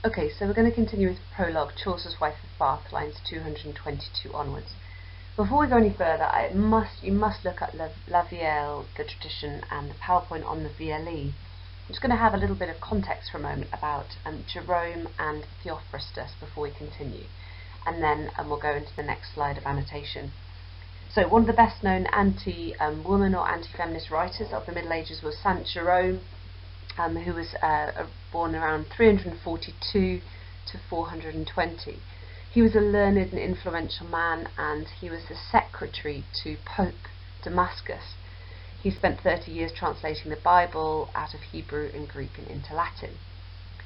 Okay, so we're going to continue with Prologue, Chaucer's Wife of Bath, lines 222 onwards. Before we go any further, you must look at La Vieille, the tradition, and the PowerPoint on the VLE. I'm just going to have a little bit of context for a moment about Jerome and Theophrastus before we continue, and then we'll go into the next slide of annotation. So one of the best known anti-woman or anti-feminist writers of the Middle Ages was Saint Jerome, who was born around 342 to 420. He was a learned and influential man, and he was the secretary to Pope Damascus. He spent 30 years translating the Bible out of Hebrew and Greek and into Latin.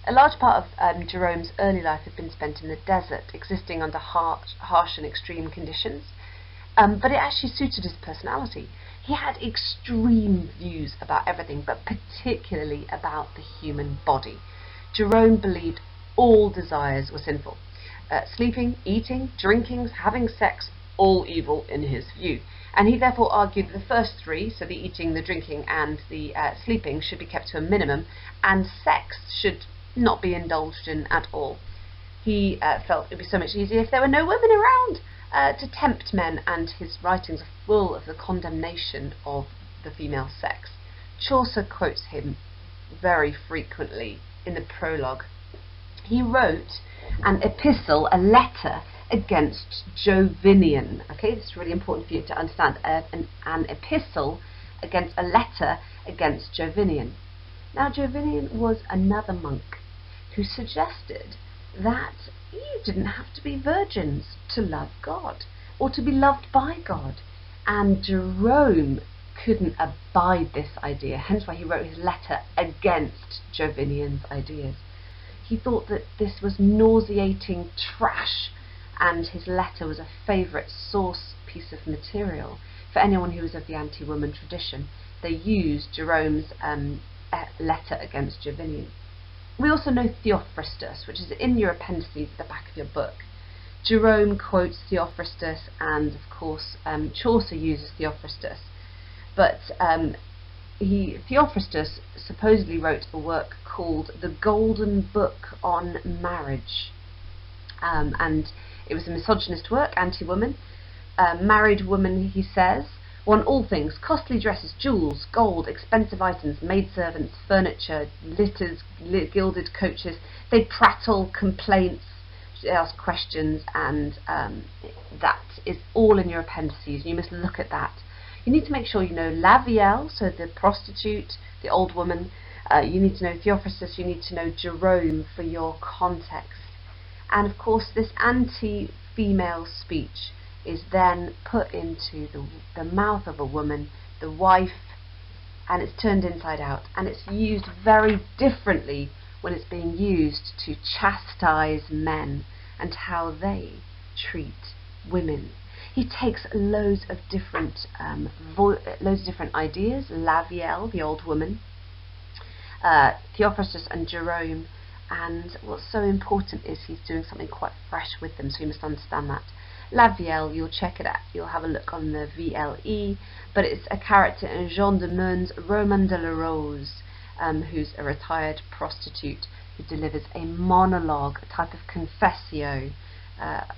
A large part of Jerome's early life had been spent in the desert, existing under harsh and extreme conditions, but it actually suited his personality. He had extreme views about everything, but particularly about the human body. Jerome believed all desires were sinful. Sleeping, eating, drinking, having sex, all evil in his view. And he therefore argued that the first three, so the eating, the drinking and the sleeping, should be kept to a minimum, and sex should not be indulged in at all. He felt it would be so much easier if there were no women around to tempt men, and his writings are full of the condemnation of the female sex. Chaucer quotes him very frequently in the Prologue. He wrote an epistle, a letter, against Jovinian. Okay, this is really important for you to understand. An epistle against a letter against Jovinian. Now, Jovinian was another monk who suggested that you didn't have to be virgins to love God or to be loved by God, and Jerome couldn't abide this idea, hence why he wrote his letter against Jovinian's ideas. He thought that this was nauseating trash, and his letter was a favourite source piece of material for anyone who was of the anti-woman tradition. They used Jerome's letter against Jovinian. We also know Theophrastus, which is in your appendices at the back of your book. Jerome quotes Theophrastus, and of course Chaucer uses Theophrastus, but Theophrastus supposedly wrote a work called The Golden Book on Marriage, and it was a misogynist work, anti-woman. Married woman, he says, want all things: costly dresses, jewels, gold, expensive items, maidservants, furniture, litters, gilded coaches. They prattle complaints, they ask questions, and that is all in your appendices. You must look at that. You need to make sure you know La Vieille, so the prostitute, the old woman. You need to know Theophrastus, you need to know Jerome for your context. And of course this anti-female speech is then put into the mouth of a woman, the wife, and it's turned inside out. And it's used very differently when it's being used to chastise men and how they treat women. He takes loads of different ideas, La Vieille, the old woman, Theophrastus and Jerome, and what's so important is he's doing something quite fresh with them, so you must understand that. La Vieille, you'll check it out, you'll have a look on the VLE, but it's a character in Jean de Meun's Roman de la Rose, who's a retired prostitute who delivers a monologue, a type of confessio,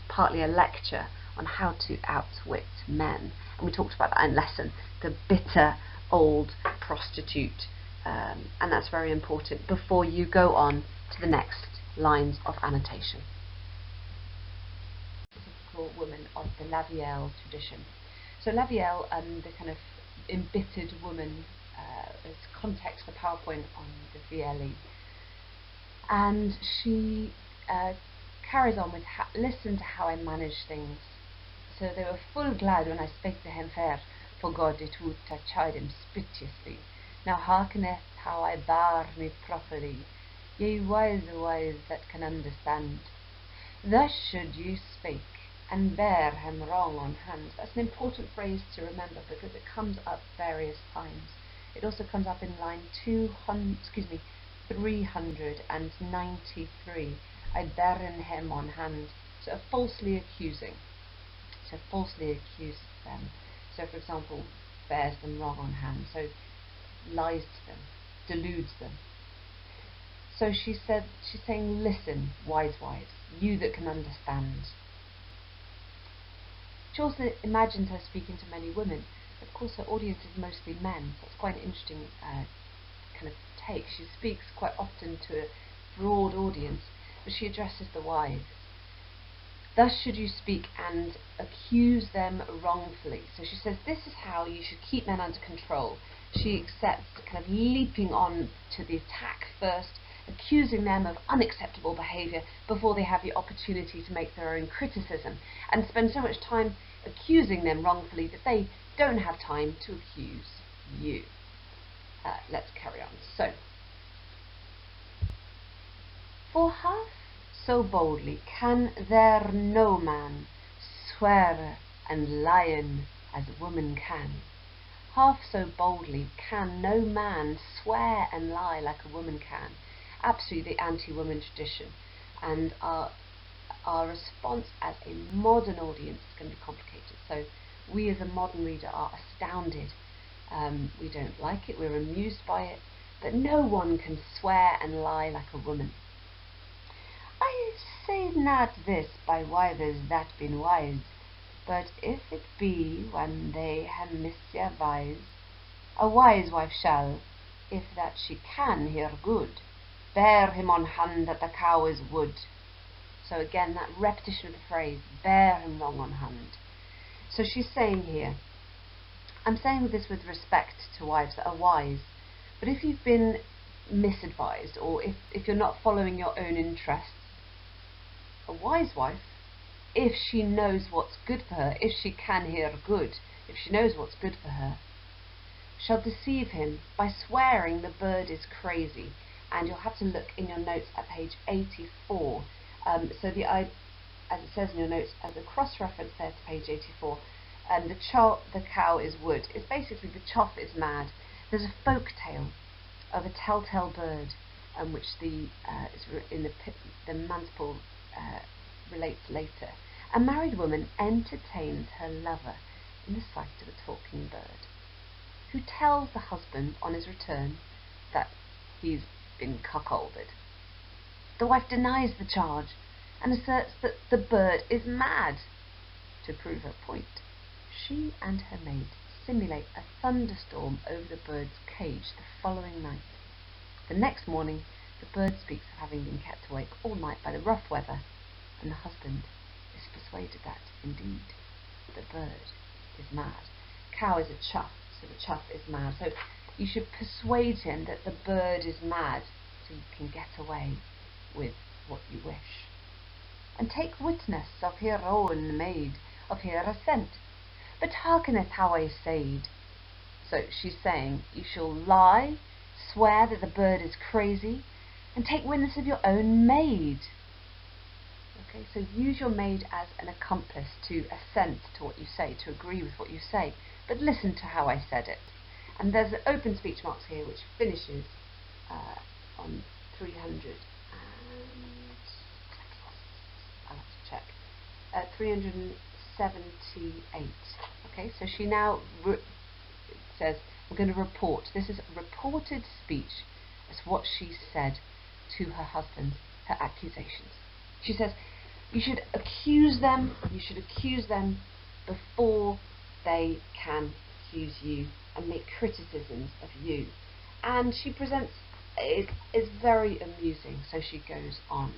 partly a lecture on how to outwit men. And we talked about that in lesson, the bitter old prostitute, and that's very important before you go on to the next lines of annotation. Typical woman of the La Vieille tradition. So La Vieille, the kind of embittered woman, as context for PowerPoint on the VLE, and she carries on with listen to how I manage things. So they were full glad when I spake to him fair, for God it would to chide him spitiously. Now hearkeneth how I bar me properly, ye wise that can understand. Thus should you speak, and bear him wrong on hand. That's an important phrase to remember because it comes up various times. It also comes up in line 393. I bear him on hand. So falsely accusing. So falsely accuse them. So for example, bears them wrong on hand. So lies to them, deludes them. So she's saying, listen, wise wives, you that can understand. Chaucer imagines her speaking to many women. Of course, her audience is mostly men, so it's quite an interesting kind of take. She speaks quite often to a broad audience, but she addresses the wives. Thus should you speak and accuse them wrongfully. So she says this is how you should keep men under control. She accepts kind of leaping on to the attack first, accusing them of unacceptable behaviour before they have the opportunity to make their own criticism, and spend so much time accusing them wrongfully that they don't have time to accuse you. Let's carry on. So, for half so boldly can there no man swear and lion as woman can. Half so boldly can no man swear and lie like a woman can. Absolutely the anti-woman tradition, and our response as a modern audience is going to be complicated. So we as a modern reader are astounded. We don't like it, we're amused by it, but no one can swear and lie like a woman. I say not this by wives that been wise, but if it be when they have mischievise, a wise wife shall, if that she can hear good, bear him on hand that the cow is wood. So again, that repetition of the phrase, bear him wrong on hand. So she's saying here, I'm saying this with respect to wives that are wise, but if you've been misadvised, or if you're not following your own interests, a wise wife, if she knows what's good for her, if she can hear good, if she knows what's good for her, shall deceive him by swearing the bird is crazy. And you'll have to look in your notes at page 84. So as it says in your notes, as a cross-reference there to page 84, the cow is wood. It's basically the chough is mad. There's a folk tale of a telltale bird, which the Manspool relates later. A married woman entertains her lover in the sight of a talking bird, who tells the husband on his return that he's been cuckolded. The wife denies the charge and asserts that the bird is mad. To prove her point, she and her maid simulate a thunderstorm over the bird's cage the following night. The next morning, the bird speaks of having been kept awake all night by the rough weather, and the husband is persuaded that, indeed, the bird is mad. Cow is a chough, so the chough is mad. So you should persuade him that the bird is mad, so you can get away with what you wish. And take witness of her own maid, of her assent. But hearkeneth how I said. So she's saying, you shall lie, swear that the bird is crazy, and take witness of your own maid. Okay, so use your maid as an accomplice to assent to what you say, to agree with what you say, but listen to how I said it. And there's an open speech marks here which finishes on 300 I'll have to check. 378. Okay, so she now says, we're going to report. This is reported speech as what she said to her husband, her accusations. She says, you should accuse them before they can accuse you and make criticisms of you. And she presents, it is very amusing, so she goes on.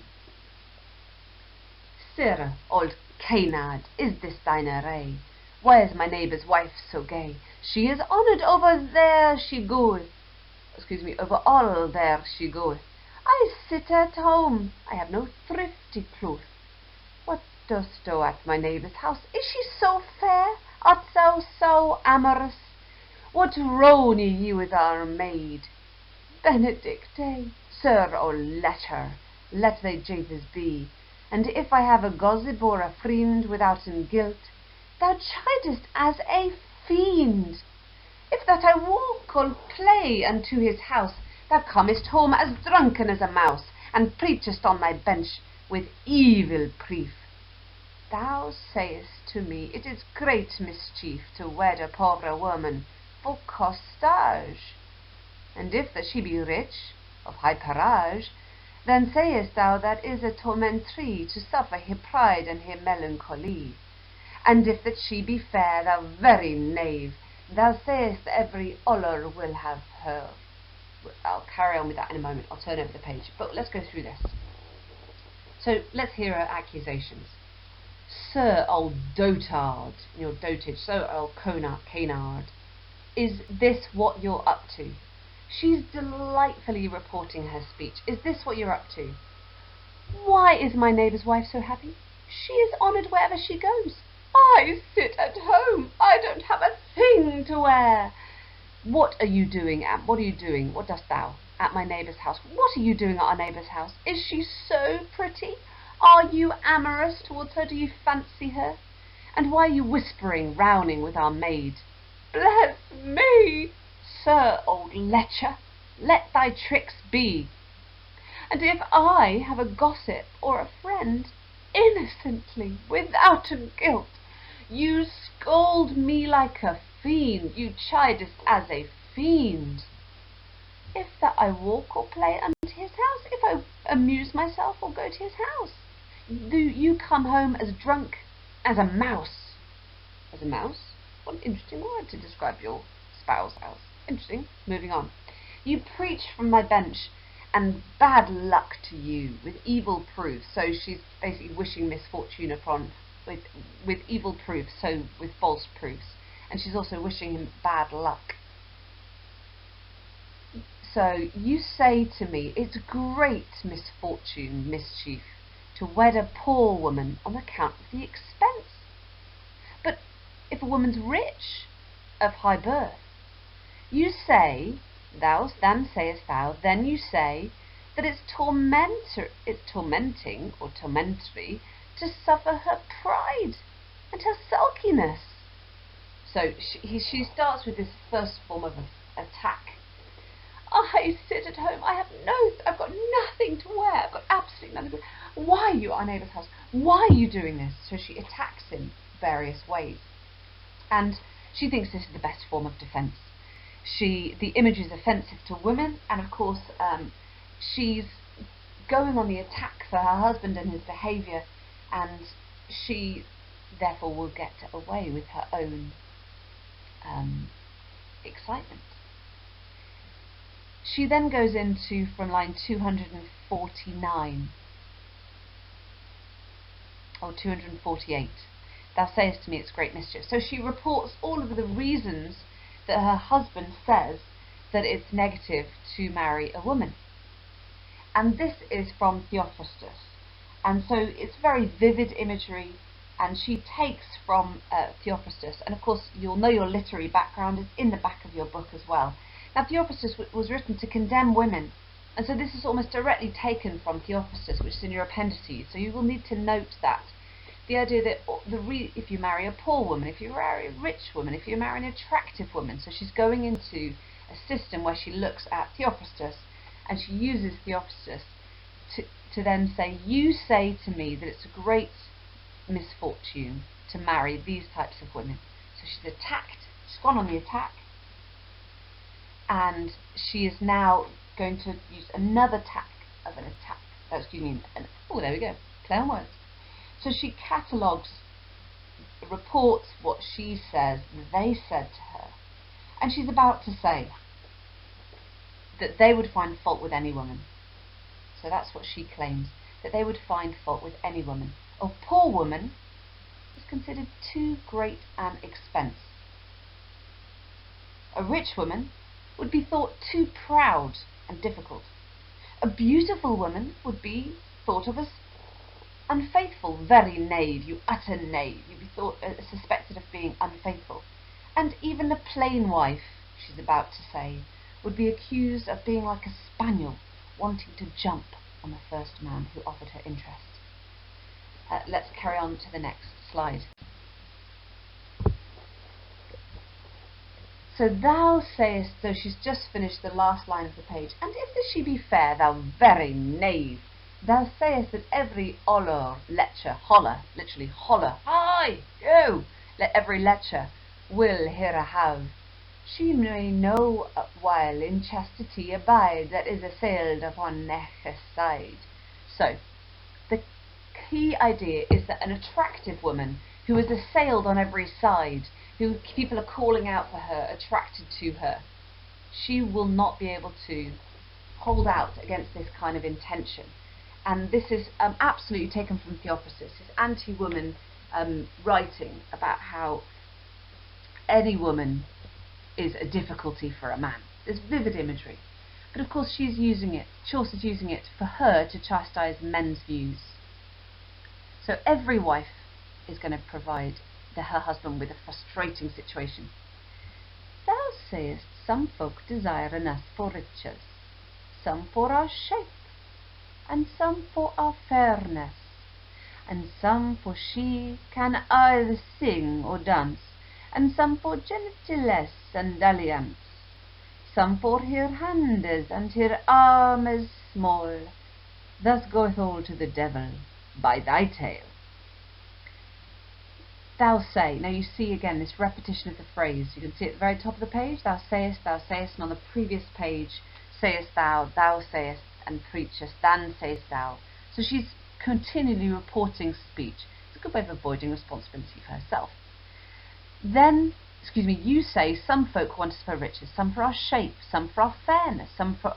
Sir, old Cainad, is this thine array? Why is my neighbour's wife so gay? She is honoured over there she goeth. Over all there she goeth. I sit at home, I have no thrifty cloth. What dost thou at my neighbour's house? Is she so fair? Art thou so amorous? What rony you with our maid? Benedicte, Sir, O Letcher, let thy japers be. And if I have a gossip or a friend withouten guilt, thou chidest as a fiend. If that I walk or play unto his house, thou comest home as drunken as a mouse, and preachest on thy bench with evil prief. Thou sayest to me, it is great mischief to wed a poor woman for costage. And if that she be rich, of high parage, Then sayest thou that is a tormentree to suffer her pride and her melancholy. And if that she be fair, thou very knave, thou sayest every Holler will have her. I'll carry on with that in a moment. I'll turn over the page. But let's go through this. So let's hear her accusations. Sir, old dotard, your dotage, Sir, old canard, is this what you're up to? She's delightfully reporting her speech. Is this what you're up to? Why is my neighbour's wife so happy? She is honoured wherever she goes. I sit at home. I don't have a thing to wear. What are you doing, what are you doing? What dost thou at my neighbour's house? What are you doing at our neighbour's house? Is she so pretty? Are you amorous towards her? Do you fancy her? And why are you whispering, rowning with our maid? Bless me! Sir, old Letcher, let thy tricks be. And if I have a gossip or a friend, innocently, without a guilt, you scold me like a fiend, you chidest as a fiend. If that I walk or play unto his house, if I amuse myself or go to his house, do you come home as drunk as a mouse? As a mouse? What an interesting word to describe your spouse as. Interesting. Moving on. You preach from my bench, and bad luck to you, with evil proofs. So she's basically wishing misfortune upon, with evil proofs, so with false proofs. And she's also wishing him bad luck. So you say to me, it's great misfortune, Mischief, to wed a poor woman on account of the expense. But if a woman's rich, of high birth, you say, then you say that it's tormenting or tormentary to suffer her pride and her sulkiness. So she starts with this first form of attack. I sit at home, I've got nothing to wear, I've got absolutely nothing to wear. Why are you at our neighbour's house? Why are you doing this? So she attacks him various ways. And she thinks this is the best form of defence. The image is offensive to women, and of course she's going on the attack for her husband and his behaviour, and she therefore will get away with her own excitement. She then goes into, from line 249, or 248, thou sayest to me it's great mischief. So she reports all of the reasons that her husband says that it's negative to marry a woman. And this is from Theophrastus. And so it's very vivid imagery, and she takes from Theophrastus. And of course you'll know your literary background is in the back of your book as well. Now Theophrastus was written to condemn women, and so this is almost directly taken from Theophrastus, which is in your appendices. So you will need to note that. The idea that if you marry a poor woman, if you marry a rich woman, if you marry an attractive woman, so she's going into a system where she looks at Theophrastus, and she uses Theophrastus to then say, you say to me that it's a great misfortune to marry these types of women. So she's attacked, she's gone on the attack, and she is now going to use another tack of an attack. Oh, there we go, play on words. So she catalogues, reports what she says they said to her, and she's about to say that they would find fault with any woman. So that's what she claims, that they would find fault with any woman. A poor woman is considered too great an expense. A rich woman would be thought too proud and difficult. A beautiful woman would be thought of as unfaithful. Very knave, you utter knave. You'd be thought, suspected of being unfaithful. And even a plain wife, she's about to say, would be accused of being like a spaniel, wanting to jump on the first man who offered her interest. Let's carry on to the next slide. So thou sayest, so she's just finished the last line of the page, and if this she be fair, thou very knave, thou sayest that every Holler, literally Holler, hi, yo, let every Letcher will here have. She may no while in chastity abide that is assailed upon Neche's side. So, the key idea is that an attractive woman who is assailed on every side, who people are calling out for her, attracted to her, she will not be able to hold out against this kind of intention. And this is absolutely taken from Theophrastus, his anti-woman writing about how any woman is a difficulty for a man. There's vivid imagery. But of course she's using it, Chaucer's using it for her to chastise men's views. So every wife is going to provide her husband with a frustrating situation. Thou sayest some folk desire in us for riches, some for our shape, and some for our fairness, and some for she can either sing or dance, and some for gentilesse and dalliance, some for her handes and her armes small. Thus goeth all to the devil by thy tale. Thou say, now you see again this repetition of the phrase. You can see at the very top of the page, thou sayest, and on the previous page, sayest thou sayest, and preachest, then sayest thou. So she's continually reporting speech. It's a good way of avoiding responsibility for herself. Then, you say, some folk want us for riches, some for our shape, some for our fairness, some for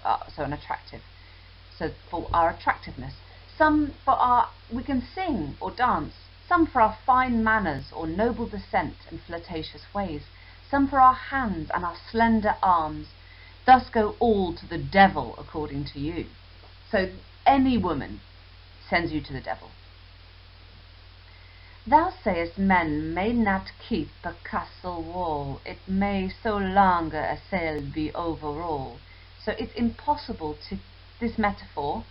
for our attractiveness, some for our, we can sing or dance, some for our fine manners or noble descent and flirtatious ways, some for our hands and our slender arms. Thus go all to the devil according to you. So any woman sends you to the devil. Thou sayest men may not keep a castle wall, it may so longer assailed be overall. So it's impossible to, this metaphor,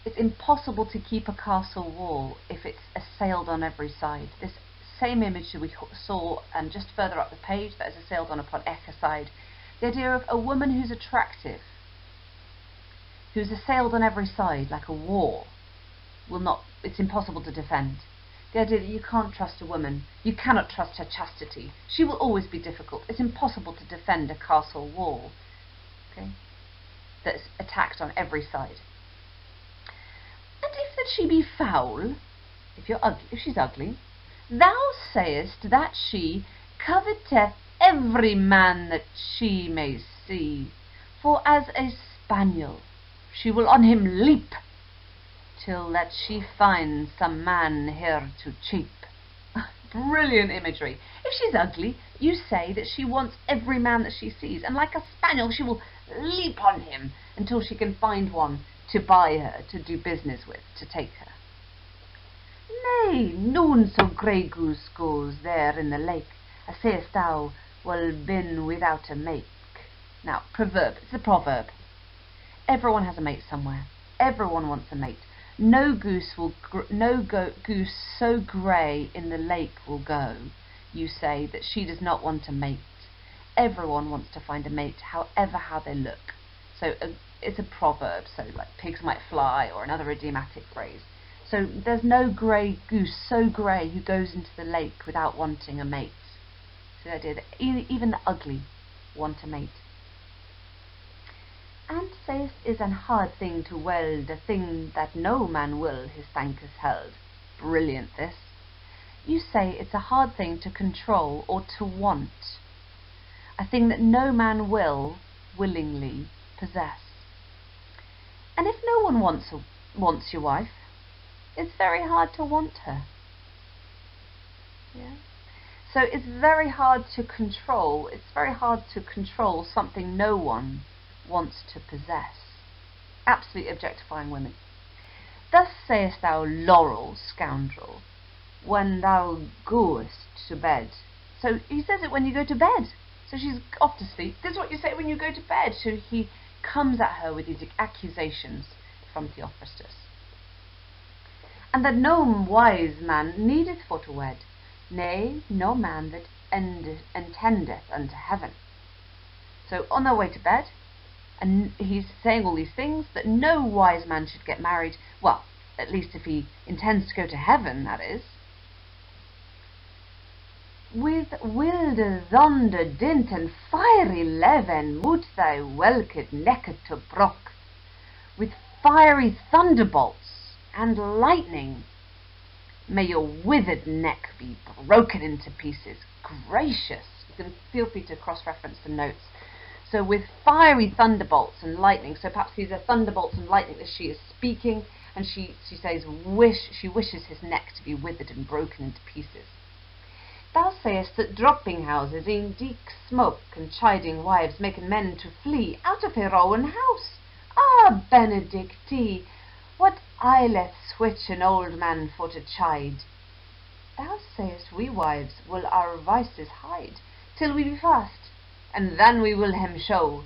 it's impossible to keep a castle wall if it's assailed on every side. This same image that we saw just further up the page, that is assailed on upon Echer's side. The idea of a woman who's attractive, who's assailed on every side like a war, it's impossible to defend. The idea that you can't trust a woman, you cannot trust her chastity. She will always be difficult. It's impossible to defend a castle wall, okay, that's attacked on every side. And if that she be foul, if she's ugly, thou sayest that she coveteth every man that she may see, for as a spaniel she will on him leap, till that she find some man here to cheap. Brilliant imagery. If she's ugly, you say that she wants every man that she sees, and like a spaniel she will leap on him until she can find one to buy her, to do business with, to take her. Nay, none so grey goose goes there in the lake, as sayest thou, well been without a make. Now, proverb, it's a proverb. Everyone has a mate somewhere. Everyone wants a mate. No goose goose so grey in the lake will go. You say that she does not want a mate. Everyone wants to find a mate, how they look. So it's a proverb. So like pigs might fly, or another idiomatic phrase. So there's no grey goose so grey who goes into the lake without wanting a mate. So the idea that even the ugly want a mate. And sayest is an hard thing to weld, a thing that no man will his thankers held. Brilliant this. You say it's a hard thing to control or to want, a thing that no man will willingly possess. And if no one wants your wife, it's very hard to want her. Yeah. So it's very hard to control. It's very hard to control something no one wants to possess. Absolutely objectifying women. Thus sayest thou, laurel, scoundrel, when thou goest to bed. So he says it when you go to bed. So she's off to sleep. This is what you say when you go to bed. So he comes at her with these accusations from Theophrastus. And that no wise man needeth for to wed, nay, no man that intendeth unto heaven. So on their way to bed, and he's saying all these things, that no wise man should get married, well, at least if he intends to go to heaven, that is. With wilde zonde dint and fiery leven moet thy welket necket to brok, with fiery thunderbolts and lightning may your withered neck be broken into pieces. Gracious! You can feel free to cross-reference the notes. So with fiery thunderbolts and lightning, so perhaps these are thunderbolts and lightning that she is speaking, and she says she wishes his neck to be withered and broken into pieces. Thou sayest that dropping houses in deep smoke and chiding wives making men to flee out of her own house. Ah, Benedicti, what aileth switch an old man for to chide? Thou sayest we wives will our vices hide till we be fast, and then we will him show.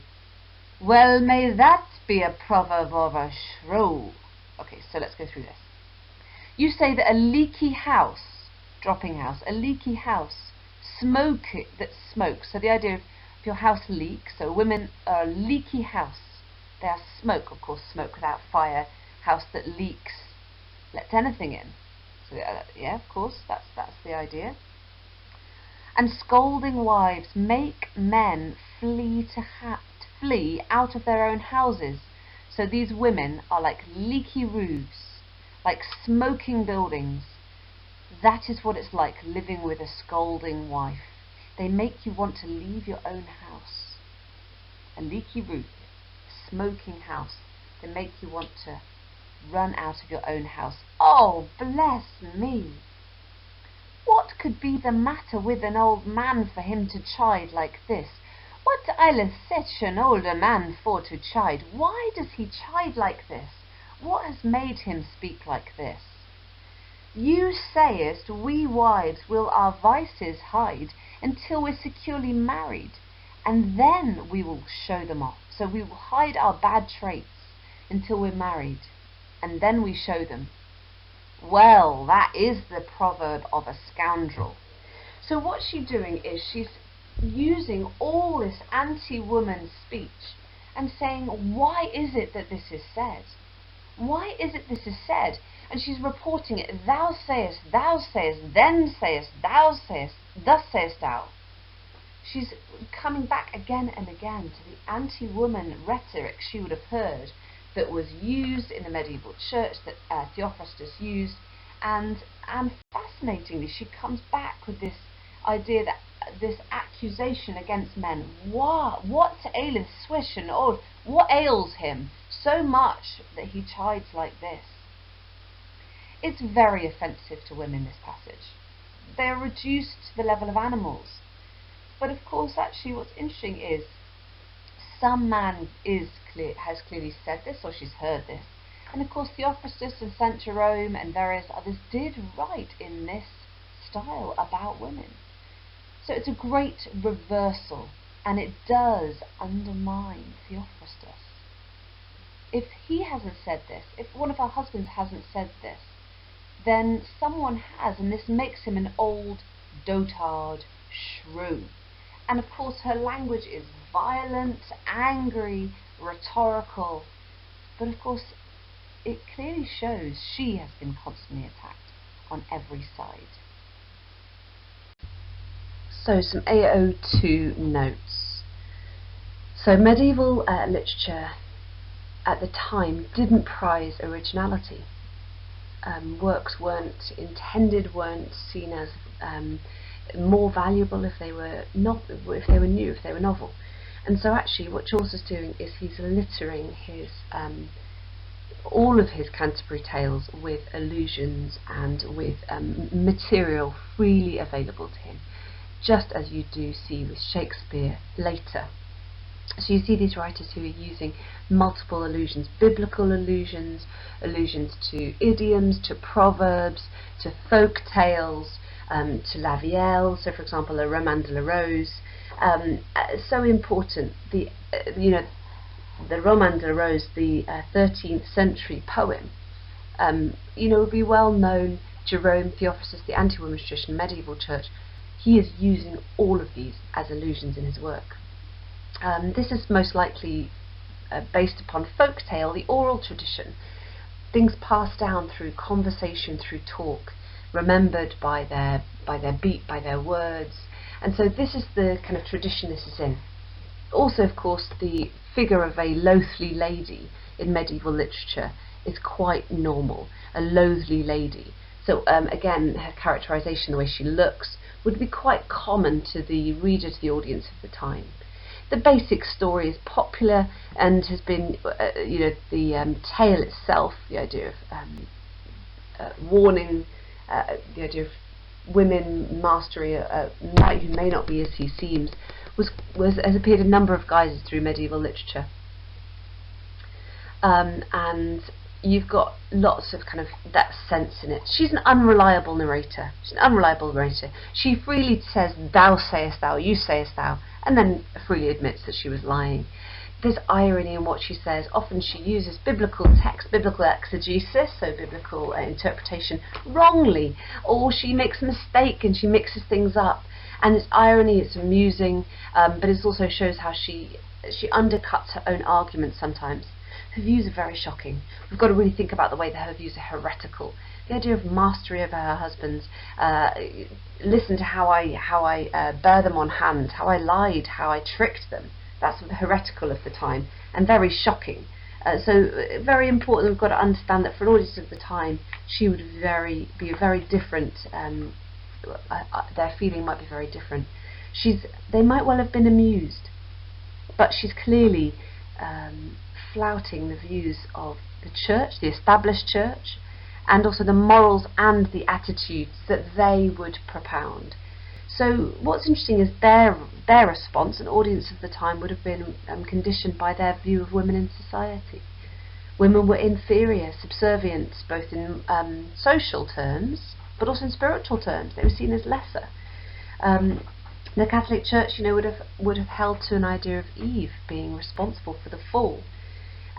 Well may that be a proverb of a shrew. Okay, so let's go through this. You say that a leaky house, dropping house, a leaky house, that smokes. So the idea of if your house leaks, so women are a leaky house. They are smoke, of course, smoke without fire, house that leaks, lets anything in. So yeah, of course, that's the idea. And scolding wives make men flee out of their own houses. So these women are like leaky roofs, like smoking buildings. That is what it's like living with a scolding wife. They make you want to leave your own house. A leaky roof, a smoking house. They make you want to run out of your own house. Oh, bless me! What could be the matter with an old man for him to chide like this? What aileth such an older man for to chide? Why does he chide like this? What has made him speak like this? You sayest we wives will our vices hide until we're securely married, and then we will show them off. So we will hide our bad traits until we're married, and then we show them. Well, that is the proverb of a scoundrel. So what's she doing is she's using all this anti-woman speech and saying, why is it that this is said? Why is it this is said? And she's reporting it. Thou sayest, then sayest, thou sayest, thus sayest thou. She's coming back again and again to the anti-woman rhetoric she would have heard that was used in the medieval church, that Theophrastus used, and fascinatingly she comes back with this idea, that this accusation against men. What aileth swish and old? What ails him so much that he chides like this? It's very offensive to women, this passage. They are reduced to the level of animals. But of course, actually what's interesting is some man has clearly said this, or she's heard this. And of course Theophrastus and St. Jerome and various others did write in this style about women. So it's a great reversal, and it does undermine Theophrastus. If he hasn't said this, if one of our husbands hasn't said this, then someone has, and this makes him an old dotard shrew. And of course her language is violent, angry, rhetorical, but of course it clearly shows she has been constantly attacked on every side. So some AO2 notes. So medieval literature at the time didn't prize originality. Works weren't seen as more valuable if they were new, if they were novel. And so actually what Chaucer's doing is he's littering his all of his Canterbury Tales with allusions and with material freely available to him, just as you do see with Shakespeare later. So you see these writers who are using multiple allusions, biblical allusions, allusions to idioms, to proverbs, to folk tales, to La Vieille, so for example a Roman de la Rose. So important, the Roman de la Rose, the 13th century poem, would be well known. Jerome, Theophrastus, the anti-women's tradition, medieval church, he is using all of these as allusions in his work. This is most likely based upon folk tale, the oral tradition, things passed down through conversation, through talk, remembered by their beat, by their words. And so this is the kind of tradition this is in. Also, of course, the figure of a loathly lady in medieval literature is quite normal, a loathly lady. So again, her characterization, the way she looks, would be quite common to the reader, to the audience of the time. The basic story is popular and has been, the tale itself, the idea of warning, the idea of women mastery a knight who may not be as he seems, has appeared in a number of guises through medieval literature. And you've got lots of kind of that sense in it. She's an unreliable narrator. She freely says, thou sayest thou, you sayest thou, and then freely admits that she was lying. There's irony in what she says. Often she uses biblical text, biblical exegesis, so biblical interpretation, wrongly, or she makes a mistake and she mixes things up. And it's irony, it's amusing, but it also shows how she undercuts her own arguments sometimes. Her views are very shocking. We've got to really think about the way that her views are heretical. The idea of mastery over her husbands. Listen to how I bear them on hand, how I lied, how I tricked them. That's heretical of the time and very shocking. So very important. We've got to understand that for an audience of the time, she would be very different. Their feeling might be very different. They might well have been amused, but she's clearly flouting the views of the church, the established church, and also the morals and the attitudes that they would propound. So what's interesting is their response, an audience of the time would have been conditioned by their view of women in society. Women were inferior, subservient, both in social terms, but also in spiritual terms. They were seen as lesser. The Catholic Church, would have held to an idea of Eve being responsible for the fall.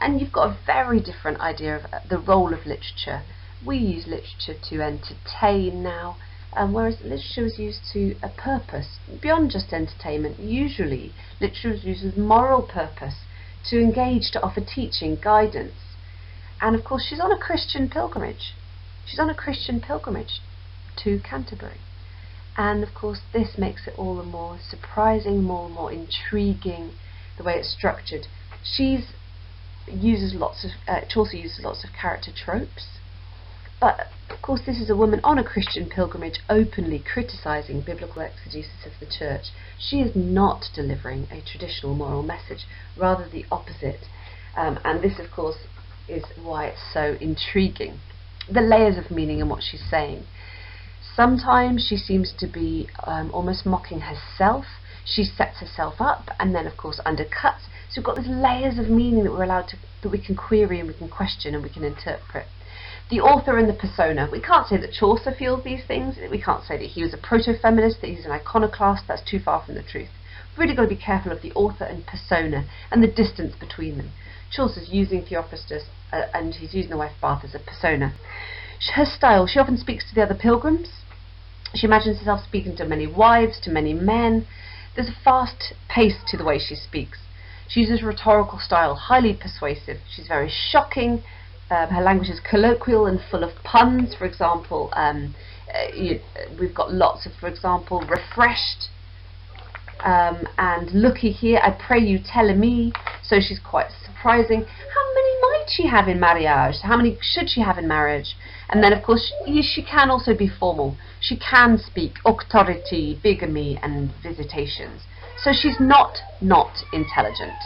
And you've got a very different idea of the role of literature. We use literature to entertain now, whereas literature was used to a purpose beyond just entertainment. Usually, literature was used with moral purpose, to engage, to offer teaching, guidance. And of course, she's on a Christian pilgrimage. She's on a Christian pilgrimage to Canterbury. And of course, this makes it all the more surprising, more intriguing, the way it's structured. Chaucer uses lots of character tropes, but of course this is a woman on a Christian pilgrimage openly criticising biblical exegesis of the church. She is not delivering a traditional moral message, rather the opposite, and this of course is why it's so intriguing. The layers of meaning in what she's saying. Sometimes she seems to be almost mocking herself. She sets herself up and then of course undercuts. So we've got these layers of meaning that we can query and we can question and we can interpret. The author and the persona. We can't say that Chaucer feels these things. We can't say that he was a proto-feminist, that he's an iconoclast. That's too far from the truth. We've really got to be careful of the author and persona and the distance between them. Chaucer's using Theophrastus and he's using the wife Bath as a persona. Her style, she often speaks to the other pilgrims. She imagines herself speaking to many wives, to many men. There's a fast pace to the way she speaks. She uses rhetorical style, highly persuasive. She's very shocking. Her language is colloquial and full of puns. For example, we've got lots of, for example, refreshed and looky here, I pray you tell me. So she's quite surprising. How many might she have in marriage? How many should she have in marriage? And then, of course, she can also be formal. She can speak authority, bigamy, and visitations. So she's not intelligent.